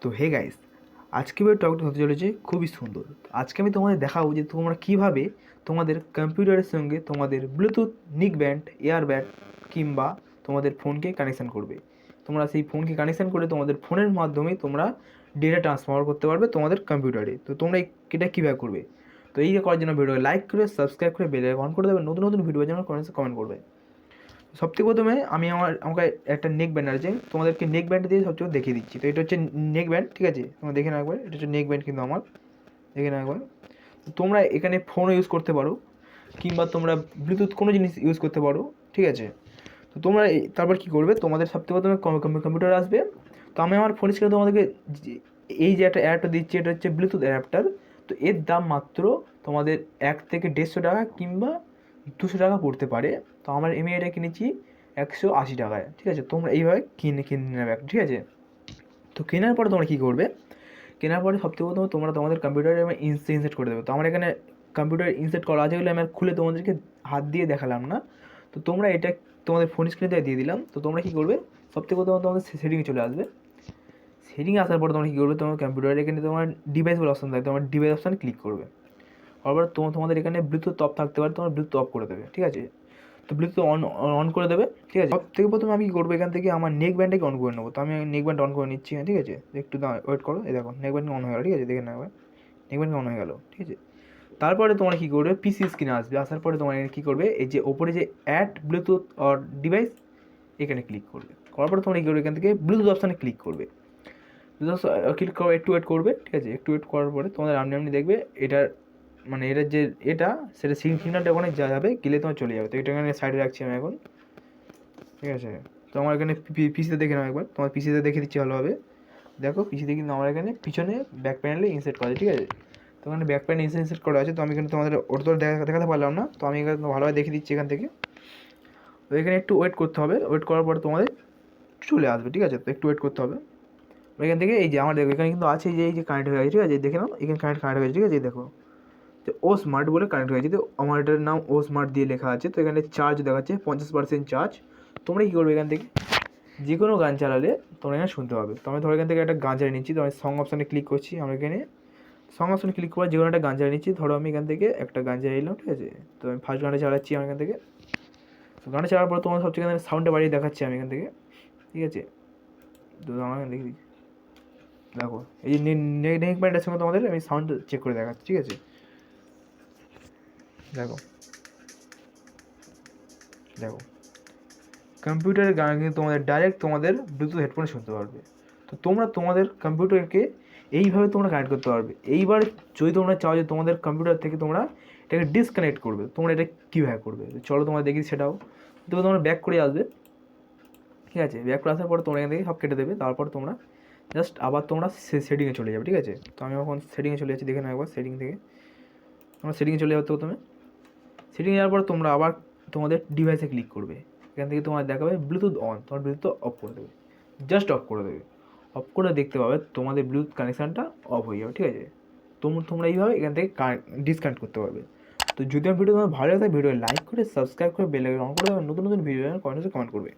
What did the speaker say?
তো hey guys, আজকে আমি টপিকটা হতে চলেছে খুবই সুন্দর। আজকে আমি তোমাদের দেখাবো যে তোমরা কীভাবে তোমাদের কম্পিউটারের সঙ্গে তোমাদের ব্লুটুথ নিক ব্যান্ড, এয়ারব্যান্ড কিংবা তোমাদের ফোনকে কানেকশান করবে। তোমরা সেই ফোনকে কানেকশান করে তোমাদের ফোনের মাধ্যমে তোমরা ডেটা ট্রান্সফার করতে পারবে তোমাদের কম্পিউটারে। তো তোমরা এটা কীভাবে করবে? তো এই করার জন্য ভিডিও লাইক করে সাবস্ক্রাইব করে বেল আইকন অন করে দেবে, নতুন নতুন ভিডিওর জন্য কমেন্ট করবে। সবথেকে প্রথমে আমি আমাকে একটা নেক ব্যান্ড আছে, তোমাদেরকে নেক ব্যান্ড দিয়ে সবচেয়ে দেখিয়ে দিচ্ছি। তো এটা হচ্ছে নেক ব্যান্ড, ঠিক আছে? তোমরা দেখে নাও একবার, এটা হচ্ছে নেক ব্যান্ড কিন্তু আমার, দেখে নাও একবার। তোমরা এখানে ফোনও ইউজ করতে পারো কিংবা তোমরা ব্লুটুথ কোনো জিনিস ইউজ করতে পারো, ঠিক আছে? তো তোমরা তারপর কী করবে, তোমাদের সবথেকে প্রথমে কম্পিউটার আসবে। তো আমি আমার ফোন স্ক্রিনে তোমাদেরকে এই যে একটা অ্যাপটা দিচ্ছি, এটা হচ্ছে ব্লুটুথ অ্যাডাপ্টার। তো এর দাম মাত্র তোমাদের 1 থেকে 150 টাকা কিংবা 200 টাকা পড়তে পারে। তো আমার এটা কিনেছি 180 টাকায়, ঠিক আছে? তোমরা এইভাবে কিনে নেবে, ঠিক আছে? তো কেনার পরে তোমরা কী করবে, কেনার পরে সবথেকে প্রথমে তোমরা তোমাদের কম্পিউটারে ইনসেট করে দেবে। তো আমার এখানে কম্পিউটার ইনসেট করা আছে বলে আমি আর খুলে তোমাদেরকে হাত দিয়ে দেখালাম না। তো তোমরা এটা তোমাদের ফোন স্ক্রিনে দিয়ে দিলাম। তো তোমরা কী করবে, সবথেকে প্রথমে তোমাদের সেটিংয়ে চলে আসবে। সেটিংয়ে আসার পর তোমরা কী করবে, তোমার কম্পিউটারে এখানে তোমার ডিভাইস বলে অপশান থাকে, তোমার ডিভাইস অপশানে ক্লিক করবে। তারপর তোমাদের এখানে ব্লুটুথ অফ থাকতে পারে, তোমার ব্লুটুথ অফ করে দেবে, ঠিক আছে? তো ব্লুটুথ অন করে দেবে, ঠিক আছে? সব থেকে প্রথমে আমি কী করবো, এখান থেকে আমার নেক ব্যান্ডটাকে অন করে নেবো। তো আমি নেক ব্যান্ড অন করে নিচ্ছি, ঠিক আছে? একটু ওয়েট করো, এই দেখো নেক ব্যান্ড অন হয়ে গেলো, ঠিক আছে? দেখে নেবে, নেক ব্যান্ড অন হয়ে গেলো, ঠিক আছে? তারপরে তোমরা কী করবে, পিসি স্ক্রিনে আসবে। আসার পরে তোমরা কী করবে, এই যে ওপরে যে অ্যাড ব্লুটুথ অর ডিভাইস, এখানে ক্লিক করবে। করার পরে তোমরা কী করবে, এখান থেকে ব্লুটুথ অপশানে ক্লিক করবে। ব্লুটুথ ক্লিক করো, একটু ওয়েট করবে, ঠিক আছে? একটু ওয়েট করার পরে তোমাদের আপনি দেখবে এটার মানে এটার যে এটা সেটা সিগন্যালটা ওখানে যাবে, গেলে তোমার চলে যাবে। তো এটা এখানে সাইডে রাখছি আমি এখন, ঠিক আছে? তো আমার এখানে পিসিতে দেখে নাও একবার, তোমার পিসিতে দেখে দিচ্ছি ভালোভাবে। দেখো পিসিতে কিন্তু আমার এখানে পিছনে ব্যাক প্যানেলে ইনসেট করা আছে, ঠিক আছে? তো ওখানে ব্যাক প্যানেল ইনসেট করা আছে। তো আমি কিন্তু তোমাদের ওর তো দেখাতে পারলাম না, তো আমি এখানে ভালোভাবে দেখে দিচ্ছি এখান থেকে। তো এখানে একটু ওয়েট করতে হবে, ওয়েট করার পর তোমাদের চলে আসবে, ঠিক আছে? তো একটু ওয়েট করতে হবে। এখান থেকে এই যে আমার দেখো এখানে কিন্তু আছে এই যে কানেক্ট হয়ে গেছে, ঠিক আছে? দেখে নাও এখানে কানেক্ট হয়ে গেছে, ঠিক আছে? দেখো তো ও স্মার্ট বলে কানেক্ট হয়েছে। তো আমার এটার নাম ও স্মার্ট দিয়ে লেখা আছে। তো এখানে চার্জ দেখাচ্ছে 50% চার্জ। তোমরা কী করবে, এখান থেকে যে কোনো গান চালালে তোমরা এখানে শুনতে পাবে। তো আমি ধরো এখান থেকে একটা গান চালিয়ে নিচ্ছি। তো আমি সং অপশানে ক্লিক করছি, আমরা এখানে সং অপশানে ক্লিক করে যে কোনো একটা গান চালিয়ে নিচ্ছি। ধরো আমি এখান থেকে একটা গান চালিয়ে নিলাম, ঠিক আছে? তো আমি ফার্স্ট গানটা চালাচ্ছি আমার এখান থেকে। তো গানটা চালার পর তোমার সবচেয়ে এখানে সাউন্ডটা বাড়িয়ে দেখাচ্ছি আমি এখান থেকে, ঠিক আছে? তো আমার এখানে দেখি, দেখো এই যে নেক ব্যান্ডের সঙ্গে তোমাদের আমি সাউন্ড চেক করে দেখাচ্ছি, ঠিক আছে? দেখো দেখো কম্পিউটারের গান কিন্তু তোমাদের ডাইরেক্ট তোমাদের ব্লুটুথ হেডফোনে শুনতে পারবে। তো তোমরা তোমাদের কম্পিউটারকে এইভাবে তোমরা কানেক্ট করতে পারবে। এইবার যদি তোমরা চাও যে তোমাদের কম্পিউটার থেকে তোমরা এটাকে ডিসকানেক্ট করবে, তোমরা এটা কীভাবে করবে চলো তোমরা দেখি সেটাও। তো তোমরা ব্যাক করে আসবে, ঠিক আছে? ব্যাক করে আসার পর তোমরা এখান থেকে সব কেটে দেবে। তারপর তোমরা জাস্ট আবার তোমরা সেটিংয়ে চলে যাবে, ঠিক আছে? তো আমি এখন সেটিংয়ে চলে যাচ্ছি, দেখে নাও একবার সেটিং থেকে। তোমরা সেটিংয়ে চলে যাবে। তো প্রথমে সেটিংয়ে যাওয়ার পর তোমরা আবার তোমাদের ডিভাইসে ক্লিক করবে। এখান থেকে তোমার দেখাবে ব্লুটুথ অন, তোমার ব্লুটুথ অফ করে দেবে, জাস্ট অফ করে দেবে। অফ করে দেখতে পাবে তোমাদের ব্লুটুথ কানেকশানটা অফ হয়ে যাবে, ঠিক আছে? তোমরা এইভাবে এখান থেকে ডিসকানেক্ট করতে পারবে। তো যদি আমার ভিডিও তোমার ভালো লাগে, ভিডিও লাইক করে সাবস্ক্রাইব করে বেল আইকন অন করে দেবে, নতুন নতুন ভিডিও কমেন্ট করবে।